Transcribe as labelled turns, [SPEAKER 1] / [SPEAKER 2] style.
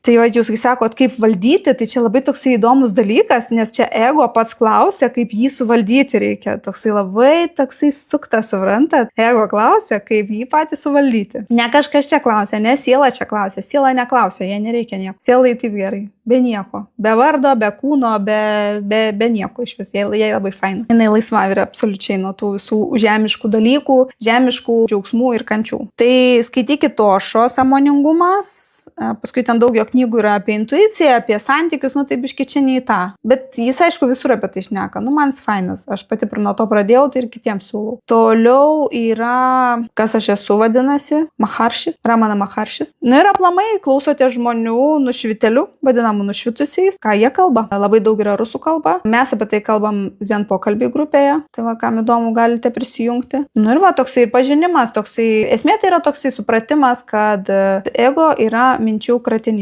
[SPEAKER 1] Tai jo, jūs sakot, kaip valdyti, tai čia labai toksai įdomus dalykas, nes čia ego pats klausia, kaip jį suvaldyti reikia. Toksai suktas, suprantat. Ego klausia, kaip jį patį suvaldyti. Ne kažkas čia klausia, ne siela čia klausia. Siela neklausia, jie nereikia nieko. Sielai taip gerai. Be nieko. Be vardo, be kūno, be nieko iš vis. Jie labai faina. Jinai laisva yra absoliučiai nuo tų visų žemiškų dalykų, žemiškų džiaugsmų ir kančių. Tai skaitykit Ošo Sąmoningumas. Paskui ten daug jo knygų yra apie intuiciją, apie santykius, tai biški čia ne į tą. Bet jis aišku visur apie tai šneka. Man jis fainas. Aš pati nuo to pradėjau, tai ir kitiems siūlau. Toliau yra, kas aš esu vadinasi, Maharšis, Ramana Maharšis. Ir aplamai klausote žmonių nušvitelių, vadinamų nušvitusiais, ką jie kalba. Labai daug yra rusų kalba. Mes apie tai kalbam Zen pokalbių grupėje. Tai kam įdomu, galite prisijungti. Ir toksai pažinimas, esmė tai yra toksai supratimas, kad ego yra minčių kratinys.